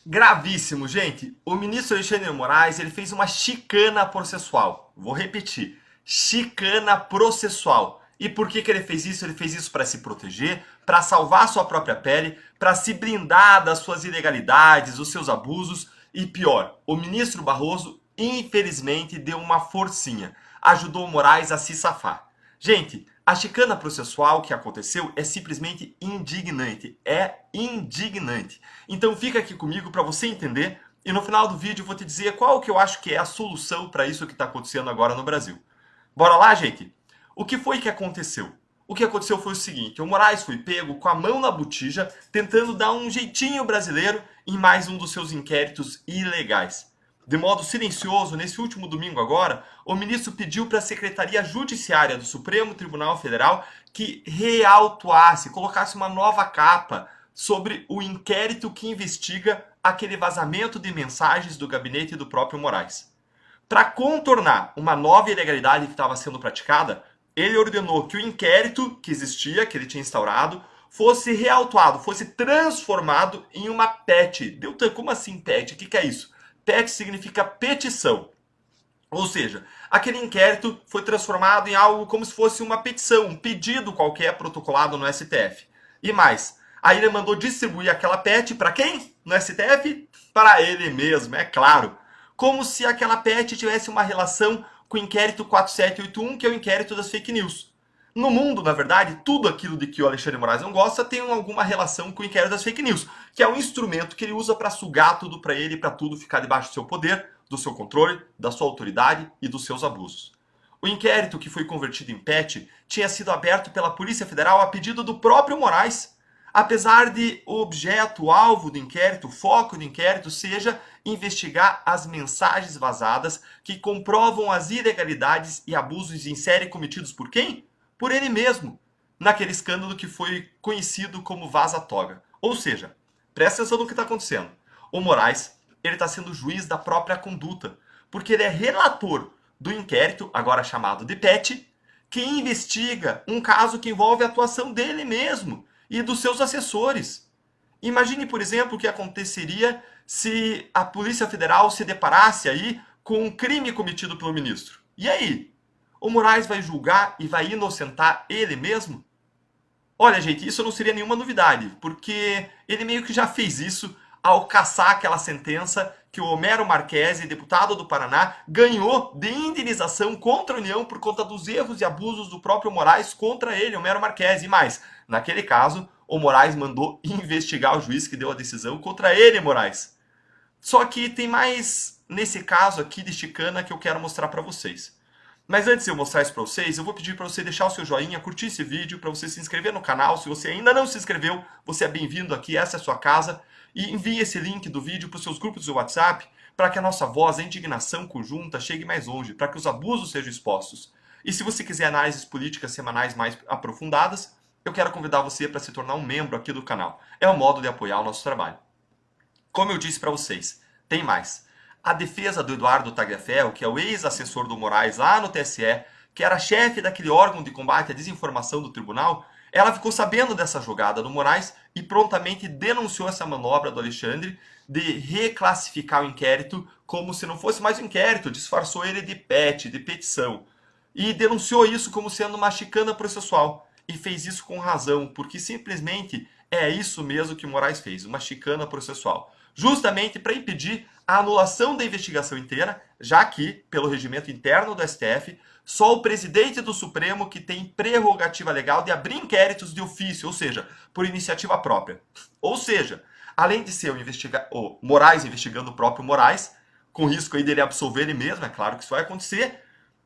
Gravíssimo, gente. O ministro Alexandre de Moraes, ele fez uma chicana processual. Vou repetir. Chicana processual. E por que ele fez isso? Ele fez isso para se proteger, para salvar sua própria pele, para se blindar das suas ilegalidades, dos seus abusos. E pior, o ministro Barroso, infelizmente, deu uma forcinha. Ajudou o Moraes a se safar. Gente, a chicana processual que aconteceu é simplesmente indignante. É indignante. Então fica aqui comigo para você entender e no final do vídeo eu vou te dizer qual que eu acho que é a solução para isso que está acontecendo agora no Brasil. Bora lá, gente? O que foi que aconteceu? O que aconteceu foi o seguinte, o Moraes foi pego com a mão na botija, tentando dar um jeitinho brasileiro em mais um dos seus inquéritos ilegais. De modo silencioso, nesse último domingo agora, o ministro pediu para a Secretaria Judiciária do Supremo Tribunal Federal que reautuasse, colocasse uma nova capa sobre o inquérito que investiga aquele vazamento de mensagens do gabinete do próprio Moraes. Para contornar uma nova ilegalidade que estava sendo praticada, ele ordenou que o inquérito que existia, que ele tinha instaurado, fosse reautuado, fosse transformado em uma PET. Deltan, como assim PET? O que é isso? PET significa petição. Ou seja, aquele inquérito foi transformado em algo como se fosse uma petição, um pedido qualquer protocolado no STF. E mais, aí ele mandou distribuir aquela PET para quem? No STF? Para ele mesmo, é claro. Como se aquela PET tivesse uma relação com o inquérito 4781, que é o inquérito das fake news. No mundo, na verdade, tudo aquilo de que o Alexandre de Moraes não gosta tem alguma relação com o inquérito das fake news, que é um instrumento que ele usa para sugar tudo para ele, para tudo ficar debaixo do seu poder, do seu controle, da sua autoridade e dos seus abusos. O inquérito que foi convertido em PET tinha sido aberto pela Polícia Federal a pedido do próprio Moraes, apesar de o objeto, o alvo do inquérito, o foco do inquérito seja investigar as mensagens vazadas que comprovam as ilegalidades e abusos em série cometidos por quem? Por ele mesmo, naquele escândalo que foi conhecido como Vaza Toga. Ou seja, presta atenção no que está acontecendo. O Moraes, ele está sendo juiz da própria conduta, porque ele é relator do inquérito, agora chamado de PET, que investiga um caso que envolve a atuação dele mesmo e dos seus assessores. Imagine, por exemplo, o que aconteceria se a Polícia Federal se deparasse aí com um crime cometido pelo ministro. E aí? O Moraes vai julgar e vai inocentar ele mesmo? Olha, gente, isso não seria nenhuma novidade, porque ele meio que já fez isso ao cassar aquela sentença que o Homero Marchesi, deputado do Paraná, ganhou de indenização contra a União por conta dos erros e abusos do próprio Moraes contra ele, Homero Marchesi. E mais, naquele caso, o Moraes mandou investigar o juiz que deu a decisão contra ele, Moraes. Só que tem mais nesse caso aqui de chicana que eu quero mostrar para vocês. Mas antes de eu mostrar isso para vocês, eu vou pedir para você deixar o seu joinha, curtir esse vídeo, para você se inscrever no canal. Se você ainda não se inscreveu, você é bem-vindo aqui, essa é a sua casa. E envie esse link do vídeo para os seus grupos do WhatsApp, para que a nossa voz, a indignação conjunta, chegue mais longe, para que os abusos sejam expostos. E se você quiser análises políticas semanais mais aprofundadas, eu quero convidar você para se tornar um membro aqui do canal. É um modo de apoiar o nosso trabalho. Como eu disse para vocês, tem mais. A defesa do Eduardo Tagliaferro, que é o ex-assessor do Moraes lá no TSE, que era chefe daquele órgão de combate à desinformação do tribunal, ela ficou sabendo dessa jogada do Moraes e prontamente denunciou essa manobra do Alexandre de reclassificar o inquérito como se não fosse mais um inquérito, disfarçou ele de PET, de petição. E denunciou isso como sendo uma chicana processual. E fez isso com razão, porque simplesmente é isso mesmo que o Moraes fez, uma chicana processual. Justamente para impedir a anulação da investigação inteira, já que, pelo regimento interno do STF, só o presidente do Supremo que tem prerrogativa legal de abrir inquéritos de ofício, ou seja, por iniciativa própria. Ou seja, além de ser o Moraes investigando o próprio Moraes, com risco aí dele absolver ele mesmo, é claro que isso vai acontecer,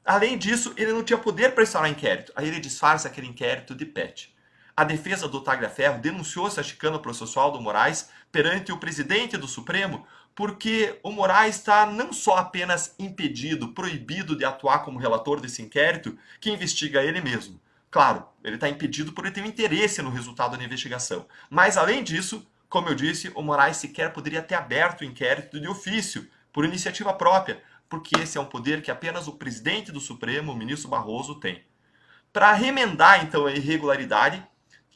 além disso, ele não tinha poder para instaurar inquérito. Aí ele disfarça aquele inquérito de PET. A defesa do Tagliaferro denunciou essa chicana processual do Moraes perante o presidente do Supremo, porque o Moraes está não só apenas impedido, proibido de atuar como relator desse inquérito, que investiga ele mesmo. Claro, ele está impedido por ele ter um interesse no resultado da investigação. Mas, além disso, como eu disse, o Moraes sequer poderia ter aberto o inquérito de ofício, por iniciativa própria, porque esse é um poder que apenas o presidente do Supremo, o ministro Barroso, tem. Para remendar, então, a irregularidade,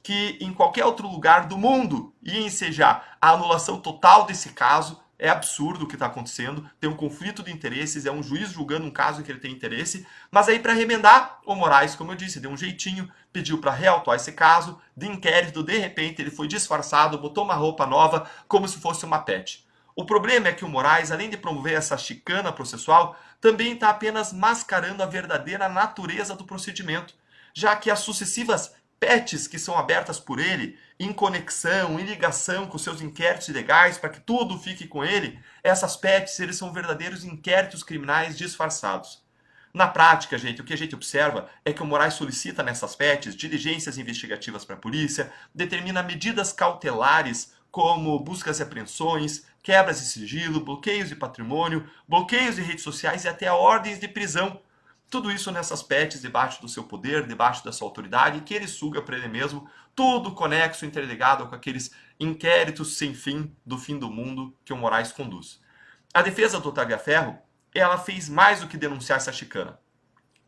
que em qualquer outro lugar do mundo ia ensejar a anulação total desse caso. É absurdo o que está acontecendo, tem um conflito de interesses, é um juiz julgando um caso em que ele tem interesse, mas aí para remendar, o Moraes, como eu disse, deu um jeitinho, pediu para reautuar esse caso, de inquérito, de repente ele foi disfarçado, botou uma roupa nova, como se fosse uma pet. O problema é que o Moraes, além de promover essa chicana processual, também está apenas mascarando a verdadeira natureza do procedimento, já que as sucessivas PETs que são abertas por ele, em conexão, em ligação com seus inquéritos ilegais, para que tudo fique com ele, essas PETs eles são verdadeiros inquéritos criminais disfarçados. Na prática, gente, o que a gente observa é que o Moraes solicita nessas PETs diligências investigativas para a polícia, determina medidas cautelares como buscas e apreensões, quebras de sigilo, bloqueios de patrimônio, bloqueios de redes sociais e até ordens de prisão. Tudo isso nessas PETs, debaixo do seu poder, debaixo da sua autoridade, que ele suga para ele mesmo, tudo conexo, interligado com aqueles inquéritos sem fim do fim do mundo que o Moraes conduz. A defesa do Tagliaferro, ela fez mais do que denunciar essa chicana.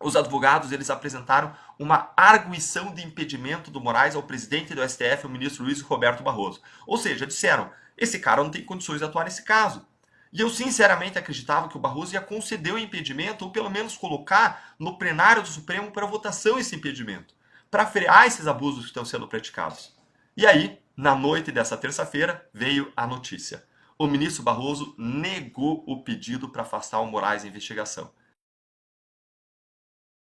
Os advogados, eles apresentaram uma arguição de impedimento do Moraes ao presidente do STF, o ministro Luiz Roberto Barroso. Ou seja, disseram, esse cara não tem condições de atuar nesse caso. E eu sinceramente acreditava que o Barroso ia conceder o impedimento, ou pelo menos colocar no plenário do Supremo para votação esse impedimento, para frear esses abusos que estão sendo praticados. E aí, na noite dessa terça-feira, veio a notícia. O ministro Barroso negou o pedido para afastar o Moraes da investigação.